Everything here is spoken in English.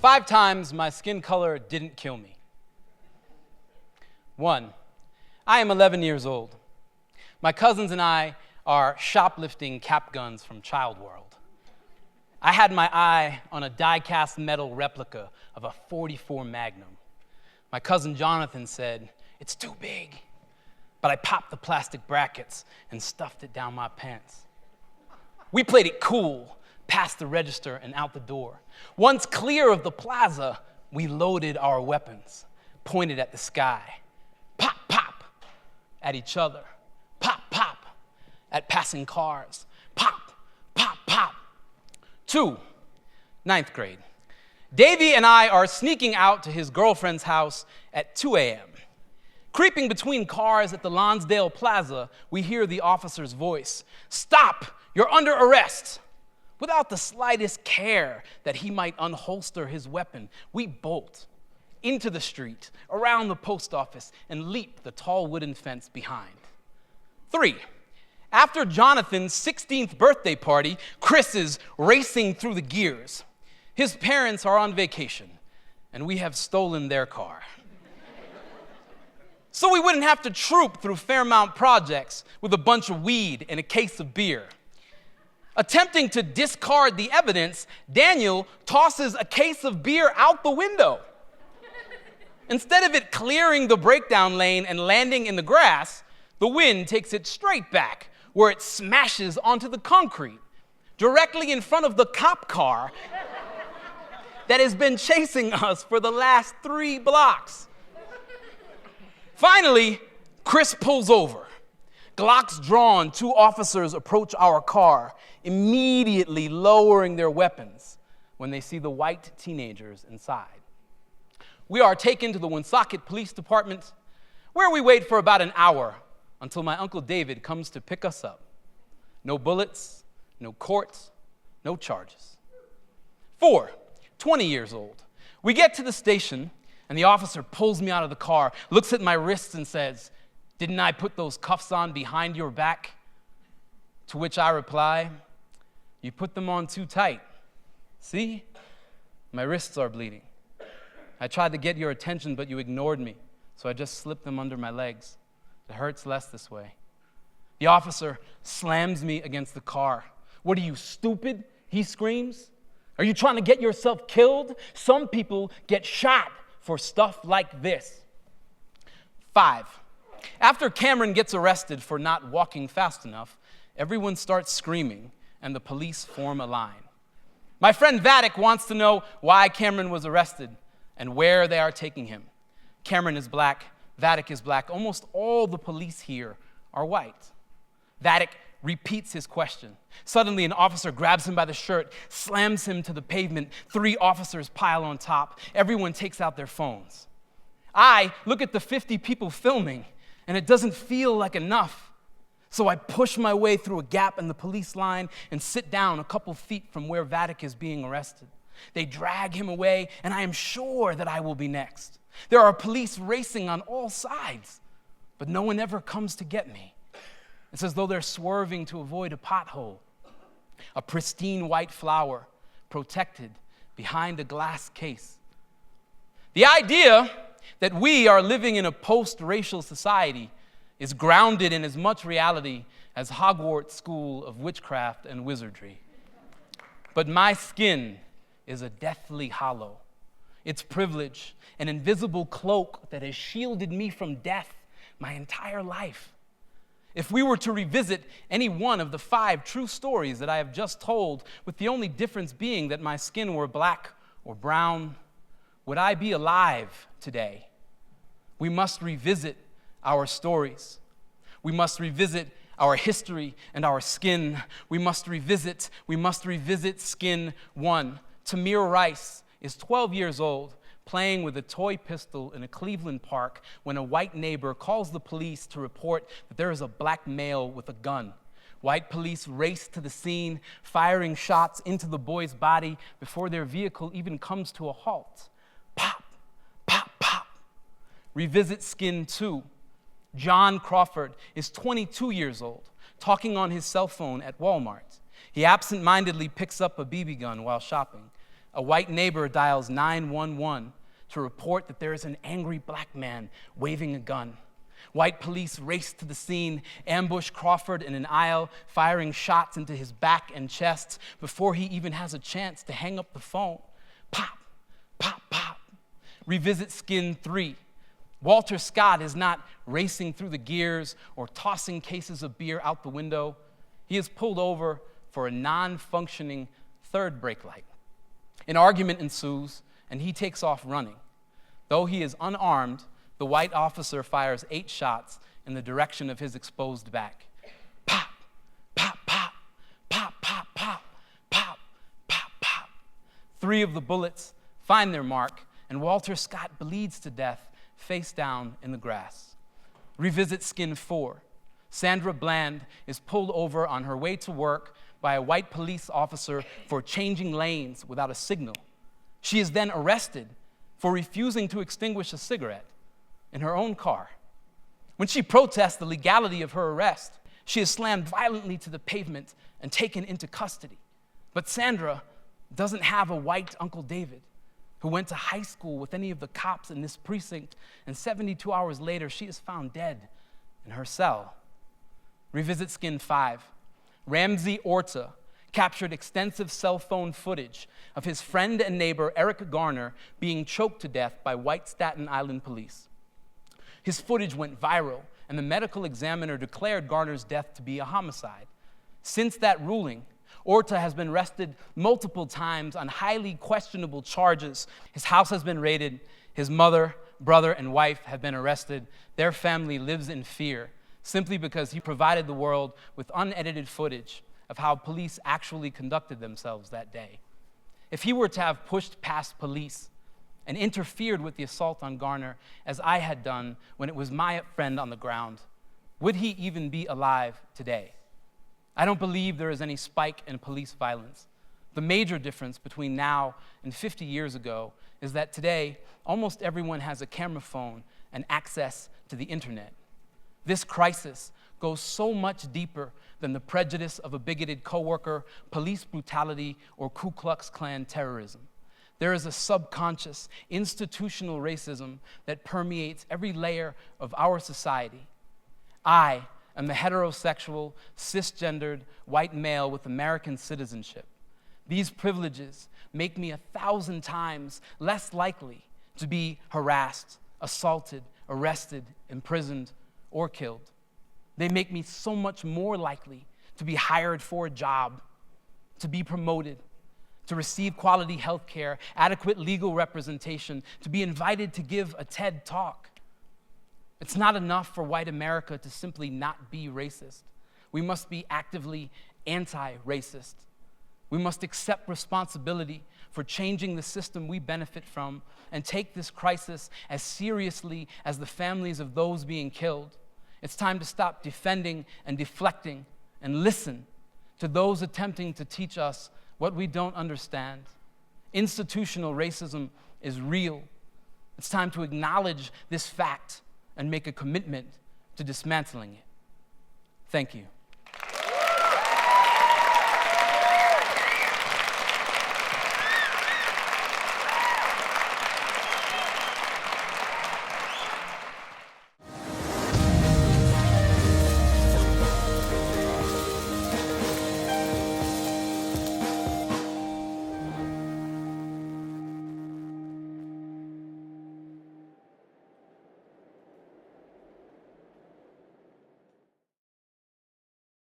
5 times my skin color didn't kill me. 1, I am 11 years old. My cousins and I are shoplifting cap guns from Child World. I had my eye on a die-cast metal replica of a .44 Magnum. My cousin Jonathan said, "It's too big." But I popped the plastic brackets and stuffed it down my pants. We played it cool, past the register and out the door. Once clear of the plaza, we loaded our weapons, pointed at the sky. Pop, pop, at each other. Pop, pop, at passing cars. Pop, pop, pop. 2, 9th grade. Davy and I are sneaking out to his girlfriend's house at 2 a.m. Creeping between cars at the Lonsdale Plaza, we hear the officer's voice. "Stop, you're under arrest." Without the slightest care that he might unholster his weapon, we bolt into the street, around the post office, and leap the tall wooden fence behind. 3, after Jonathan's 16th birthday party, Chris is racing through the gears. His parents are on vacation, and we have stolen their car. So we wouldn't have to troop through Fairmount Projects with a bunch of weed and a case of beer. Attempting to discard the evidence, Daniel tosses a case of beer out the window. Instead of it clearing the breakdown lane and landing in the grass, the wind takes it straight back, where it smashes onto the concrete, directly in front of the cop car that has been chasing us for the last 3 blocks. Finally, Chris pulls over. Glocks drawn, 2 officers approach our car, immediately lowering their weapons when they see the white teenagers inside. We are taken to the Woonsocket Police Department, where we wait for about an hour until my Uncle David comes to pick us up. No bullets, no court, no charges. 4, 20 years old. We get to the station, and the officer pulls me out of the car, looks at my wrists and says, "Didn't I put those cuffs on behind your back?" To which I reply, "You put them on too tight. See? My wrists are bleeding. I tried to get your attention, but you ignored me, so I just slipped them under my legs. It hurts less this way." The officer slams me against the car. "What are you, stupid?" he screams. "Are you trying to get yourself killed? Some people get shot for stuff like this." 5, after Cameron gets arrested for not walking fast enough, everyone starts screaming, and the police form a line. My friend Vatic wants to know why Cameron was arrested and where they are taking him. Cameron is black, Vatic is black. Almost all the police here are white. Vatic repeats his question. Suddenly, an officer grabs him by the shirt, slams him to the pavement. 3 officers pile on top. Everyone takes out their phones. I look at the 50 people filming, and it doesn't feel like enough. So I push my way through a gap in the police line and sit down a couple feet from where Vatic is being arrested. They drag him away, and I am sure that I will be next. There are police racing on all sides, but no one ever comes to get me. It's as though they're swerving to avoid a pothole. A pristine white flower protected behind a glass case. The idea that we are living in a post-racial society is grounded in as much reality as Hogwarts School of Witchcraft and Wizardry. But my skin is a deathly hollow. It's privilege, an invisible cloak that has shielded me from death my entire life. If we were to revisit any one of the 5 true stories that I have just told, with the only difference being that my skin were black or brown, would I be alive today? We must revisit our stories. We must revisit our history and our skin. We must revisit skin 1. Tamir Rice is 12 years old, playing with a toy pistol in a Cleveland park when a white neighbor calls the police to report that there is a black male with a gun. White police race to the scene, firing shots into the boy's body before their vehicle even comes to a halt. Pop, pop, pop. Revisit skin 2. John Crawford is 22 years old, talking on his cell phone at Walmart. He absent-mindedly picks up a BB gun while shopping. A white neighbor dials 911 to report that there is an angry black man waving a gun. White police race to the scene, ambush Crawford in an aisle, firing shots into his back and chest before he even has a chance to hang up the phone. Pop, pop, pop. Revisit Skin 3. Walter Scott is not racing through the gears or tossing cases of beer out the window. He is pulled over for a non-functioning third brake light. An argument ensues, and he takes off running. Though he is unarmed, the white officer fires 8 shots in the direction of his exposed back. Pop, pop, pop, pop, pop, pop, pop, pop, pop. 3 of the bullets find their mark, and Walter Scott bleeds to death, face down in the grass. Revisit Skin 4. Sandra Bland is pulled over on her way to work by a white police officer for changing lanes without a signal. She is then arrested for refusing to extinguish a cigarette in her own car. When she protests the legality of her arrest, she is slammed violently to the pavement and taken into custody. But Sandra doesn't have a white Uncle David who went to high school with any of the cops in this precinct, and 72 hours later, she is found dead in her cell. Revisit Skin 5. Ramsey Orta captured extensive cell phone footage of his friend and neighbor Eric Garner being choked to death by white Staten Island police. His footage went viral, and the medical examiner declared Garner's death to be a homicide. Since that ruling, Orta has been arrested multiple times on highly questionable charges. His house has been raided. His mother, brother, and wife have been arrested. Their family lives in fear simply because he provided the world with unedited footage of how police actually conducted themselves that day. If he were to have pushed past police and interfered with the assault on Garner, as I had done when it was my friend on the ground, would he even be alive today? I don't believe there is any spike in police violence. The major difference between now and 50 years ago is that today, almost everyone has a camera phone and access to the internet. This crisis goes so much deeper than the prejudice of a bigoted coworker, police brutality, or Ku Klux Klan terrorism. There is a subconscious, institutional racism that permeates every layer of our society. I am a heterosexual, cisgendered, white male with American citizenship. These privileges make me 1,000 times less likely to be harassed, assaulted, arrested, imprisoned, or killed. They make me so much more likely to be hired for a job, to be promoted, to receive quality health care, adequate legal representation, to be invited to give a TED talk. It's not enough for white America to simply not be racist. We must be actively anti-racist. We must accept responsibility for changing the system we benefit from and take this crisis as seriously as the families of those being killed. It's time to stop defending and deflecting and listen to those attempting to teach us what we don't understand. Institutional racism is real. It's time to acknowledge this fact and make a commitment to dismantling it. Thank you.